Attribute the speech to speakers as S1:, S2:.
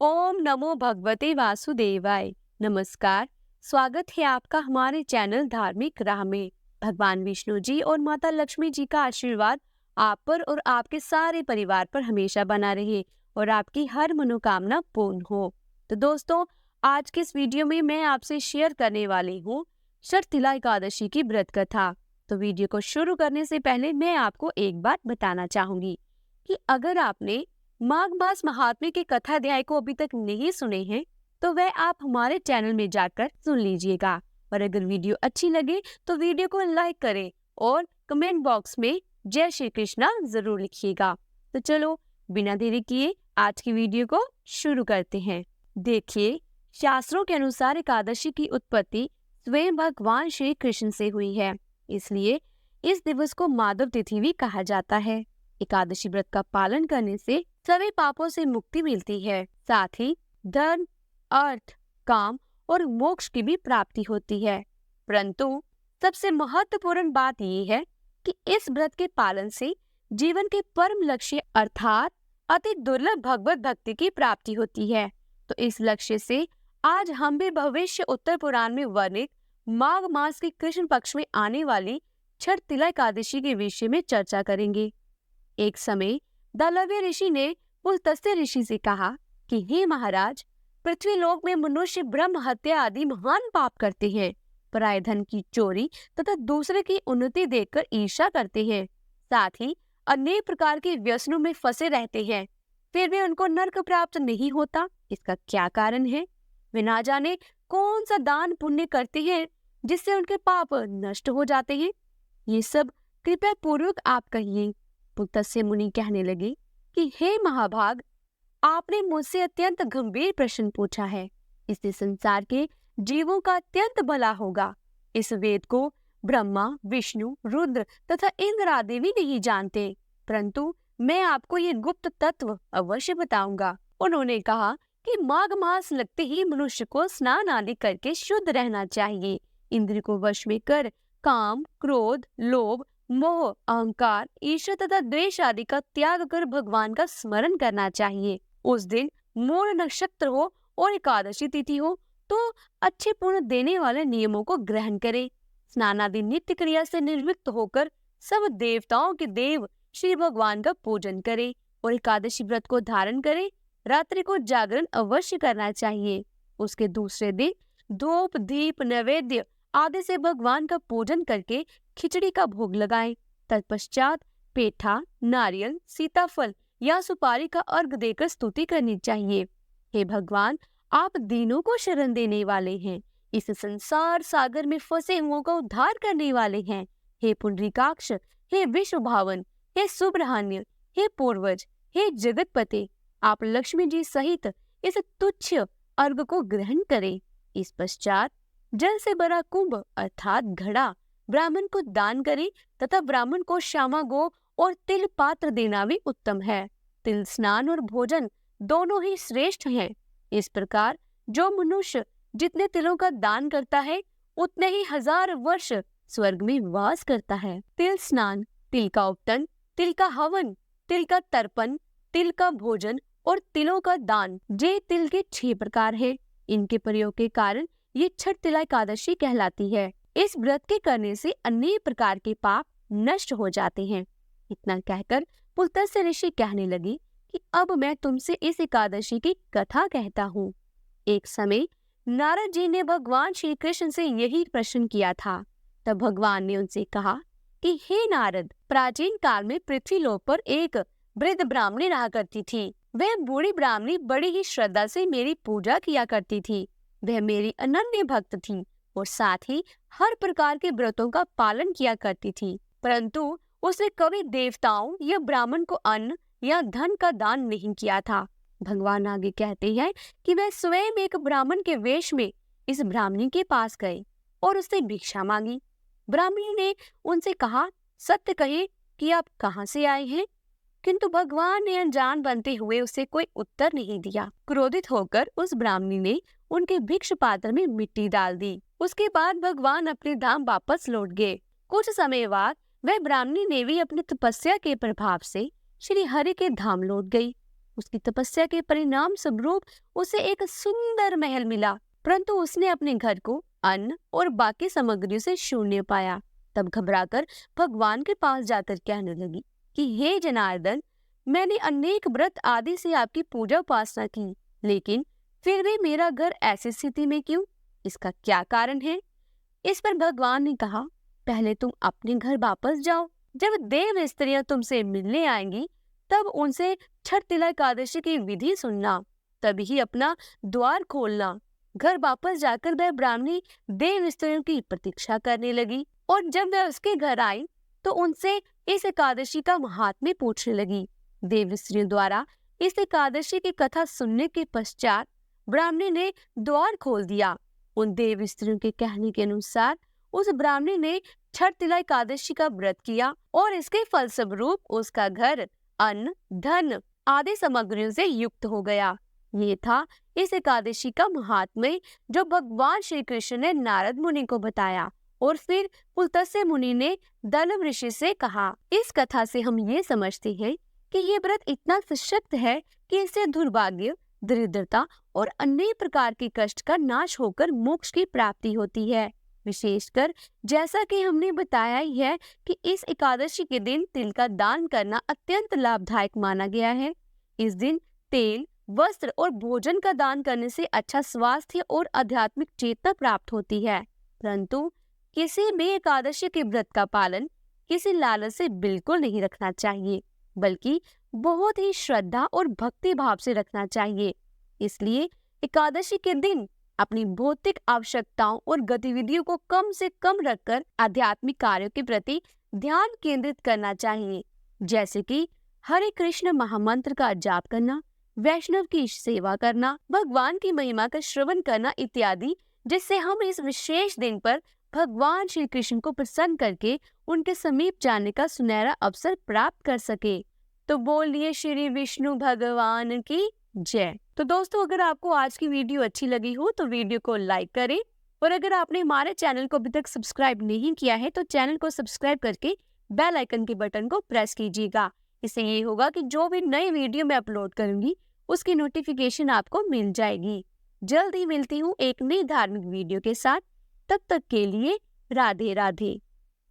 S1: ओम नमो भगवते वासुदेवाय। नमस्कार। स्वागत है आपका हमारे चैनल धार्मिक राह में। भगवान विष्णु जी और माता लक्ष्मी जी का आशीर्वाद आप पर और आपके सारे परिवार पर हमेशा बना रहे और आपकी हर मनोकामना पूर्ण हो। तो दोस्तों, आज के इस वीडियो में मैं आपसे शेयर करने वाली हूँ शर्तिला एकादशी की व्रत कथा। तो वीडियो को शुरू करने से पहले मैं आपको एक बात बताना चाहूंगी कि अगर आपने माघ मास महात्म्य के कथा अध्याय को अभी तक नहीं सुने हैं तो वह आप हमारे चैनल में जाकर सुन लीजिएगा। और अगर वीडियो अच्छी लगे तो वीडियो को लाइक करें और कमेंट बॉक्स में जय श्री कृष्णा जरूर लिखिएगा। तो चलो बिना देरी किए आज की वीडियो को शुरू करते हैं। देखिए, शास्त्रों के अनुसार एकादशी की उत्पत्ति स्वयं भगवान श्री कृष्ण से हुई है, इसलिए इस दिवस को माधव तिथि भी कहा जाता है। एकादशी व्रत का पालन करने से सभी पापों से मुक्ति मिलती है, साथ ही धन, अर्थ, काम और मोक्ष की भी प्राप्ति होती है। परंतु सबसे महत्वपूर्ण बात ये है कि इस व्रत के पालन से जीवन के परम लक्ष्य अर्थात अति दुर्लभ भगवत भक्ति की प्राप्ति होती है। तो इस लक्ष्य से आज हम भी भविष्य उत्तर पुराण में वर्णित माघ मास के कृष्ण पक्ष में आने वाली छठ एकादशी के विषय में चर्चा करेंगे। एक समय दलव्य ऋषि ने पुलत्स्य ऋषि से कहा कि हे महाराज, पृथ्वी लोक में मनुष्य ब्रह्म हत्या आदि महान पाप करते हैं, पराय धन की चोरी तथा दूसरे की उन्नति देखकर ईर्ष्या करते हैं, साथ ही अनेक प्रकार के व्यसनों में फंसे रहते हैं, फिर भी उनको नरक प्राप्त नहीं होता। इसका क्या कारण है? वे ना जाने कौन सा दान पुण्य करते हैं जिससे उनके पाप नष्ट हो जाते हैं। ये सब कृपया पूर्वक आप कहिए। पुलत्स्य मुनि कहने लगे कि हे महाभाग, आपने मुझसे अत्यंत गंभीर प्रश्न पूछा है। इससे संसार के जीवों का अत्यंत भला होगा। इस वेद को ब्रह्मा, विष्णु, रुद्र तथा इंद्र आदि भी नहीं जानते, परंतु मैं आपको ये गुप्त तत्व अवश्य बताऊंगा। उन्होंने कहा कि माघ मास लगते ही मनुष्य को स्नान आदि करके शुद्ध रहना चाहिए। इंद्रिय को वश में कर काम, क्रोध, लोभ, मोह, अहंकार, ईर्ष्या तथा द्वेष आदि का त्याग कर भगवान का स्मरण करना चाहिए। उस दिन मूल नक्षत्र हो और एकादशी तिथि हो तो अच्छे पुण्य देने वाले नियमों को ग्रहण करें। स्नान आदि नित्य क्रिया से निर्वृत्त होकर सब देवताओं के देव श्री भगवान का पूजन करें और एकादशी व्रत को धारण करें। रात्रि को जागरण अवश्य करना चाहिए। उसके दूसरे दिन धूप, दीप, नैवेद्य आदि से भगवान का पूजन करके खिचड़ी का भोग लगाएं। तत्पश्चात पेठा, नारियल, सीताफल या सुपारी का अर्घ देकर स्तुति करनी चाहिए। हे भगवान, आप दीनों को शरण देने वाले हैं, इस संसार सागर में फंसे हुओं का उद्धार करने वाले हैं। हे पुंडरीकाक्ष, हे विश्व भावन, हे सुब्रह्मण्य, हे पूर्वज, हे जगतपते, आप लक्ष्मी जी सहित इस तुच्छ अर्घ को ग्रहण करें। इस पश्चात जल से भरा कुंभ अर्थात घड़ा ब्राह्मण को दान करें तथा ब्राह्मण को श्यामा गो और तिल पात्र देना भी उत्तम है। तिल स्नान और भोजन दोनों ही श्रेष्ठ हैं। इस प्रकार जो मनुष्य जितने तिलों का दान करता है उतने ही 1000 वर्ष स्वर्ग में वास करता है। तिल स्नान, तिल का उपटन, तिल का हवन, तिल का तर्पण, तिल का भोजन और तिलों का दान, ये तिल के 6 प्रकार हैं। इनके प्रयोग के कारण ये छठ एकादशी कहलाती है। इस व्रत के करने से अनेक प्रकार के पाप नष्ट हो जाते हैं। इतना कहकर पुलत्स्य ऋषि कहने लगे कि अब मैं तुमसे इस एकादशी की कथा कहता हूँ। एक समय नारद जी ने भगवान श्री कृष्ण से यही प्रश्न किया था। तब भगवान ने उनसे कहा कि हे नारद, प्राचीन काल में पृथ्वी लोक पर एक वृद्ध ब्राह्मणी रहा करती थी। वह बूढ़ी ब्राह्मणी बड़ी ही श्रद्धा से मेरी पूजा किया करती थी। वह मेरी अनन्य भक्त थी और साथ ही हर प्रकार के व्रतों का पालन किया करती थी, परंतु उसने कभी देवताओं या ब्राह्मण को अन्न या धन का दान नहीं किया था। भगवान आगे कहते हैं कि वह स्वयं एक ब्राह्मण के वेश में इस ब्राह्मणी के पास गए और उससे भिक्षा मांगी। ब्राह्मणी ने उनसे कहा, सत्य कहे कि आप कहाँ से आए हैं? किंतु भगवान ने अनजान बनते हुए उसे कोई उत्तर नहीं दिया। क्रोधित होकर उस ब्राह्मणी ने उनके भिक्ष पात्र में मिट्टी डाल दी। उसके बाद भगवान अपने धाम वापस लौट गए। कुछ समय बाद वह ब्राह्मणी ने भी अपनी तपस्या के प्रभाव से श्री हरि के धाम लौट गई। उसकी तपस्या के परिणाम स्वरूप उसे एक सुंदर महल मिला, परंतु उसने अपने घर को अन्न और बाकी सामग्रियों से शून्य पाया। तब घबराकर भगवान के पास जाकर कहने लगी कि हे जनार्दन, मैंने अनेक व्रत आदि से आपकी पूजा उपासना की, लेकिन फिर भी मेरा घर ऐसी स्थिति में क्यों? इसका क्या कारण है? इस पर भगवान ने कहा, पहले तुम अपने घर वापस जाओ। जब देव स्त्रियां तुमसे मिलने आएंगी तब उनसे छठ तिला एकादशी की विधि सुनना, तभी अपना द्वार खोलना। घर वापस जाकर वह ब्राह्मणी देव स्त्रियों की प्रतीक्षा करने लगी और जब वह उसके घर आई तो उनसे इस एकादशी का महात्म्य पूछने लगी। देव स्त्रियों द्वारा इस एकादशी की कथा सुनने के पश्चात ब्राह्मणी ने द्वार खोल दिया। उन देव स्त्रियों के कहने के अनुसार उस ब्राह्मणी ने छठ तिला एकादशी का व्रत किया और इसके फलस्वरूप उसका घर अन्न, धन आदि सामग्रियों से युक्त हो गया। ये था इस एकादशी का महात्म्य जो भगवान श्री कृष्ण ने नारद मुनि को बताया और फिर पुलत्स्य मुनि ने दलव ऋषि से कहा। इस कथा से हम ये समझते हैं कि ये व्रत इतना सशक्त है कि इससे दुर्भाग्य, दरिद्रता और अन्य प्रकार के कष्ट का नाश होकर मोक्ष की प्राप्ति होती है। विशेषकर जैसा कि हमने बताया ही है कि इस एकादशी के दिन तिल का दान करना अत्यंत लाभदायक माना गया है। इस दिन तेल, वस्त्र और भोजन का दान करने से अच्छा स्वास्थ्य और आध्यात्मिक चेतना प्राप्त होती है। परंतु किसी भी एकादशी के व्रत का पालन किसी लालच से बिल्कुल नहीं रखना चाहिए, बल्कि बहुत ही श्रद्धा और भक्ति भाव से रखना चाहिए। इसलिए एकादशी के दिन अपनी भौतिक आवश्यकताओं और गतिविधियों को कम से कम रखकर आध्यात्मिक कार्यों के प्रति ध्यान केंद्रित करना चाहिए, जैसे कि हरे कृष्ण महामंत्र का जाप करना, वैष्णव की सेवा करना, भगवान की महिमा का श्रवण करना इत्यादि, जिससे हम इस विशेष दिन पर भगवान श्री कृष्ण को प्रसन्न करके उनके समीप जाने का सुनहरा अवसर प्राप्त कर सके। तो बोलिए श्री विष्णु भगवान की जय। तो दोस्तों, अगर आपको आज की वीडियो अच्छी लगी हो तो वीडियो को लाइक करें और अगर आपने हमारे चैनल को अभी तक सब्सक्राइब नहीं किया है तो चैनल को सब्सक्राइब करके बेल आइकन के बटन को प्रेस कीजिएगा। इससे ये होगा कि जो भी नई वीडियो मैं अपलोड करूंगी उसकी नोटिफिकेशन आपको मिल जाएगी। जल्द ही मिलती हूँ एक नई धार्मिक वीडियो के साथ। तब तक के लिए राधे राधे।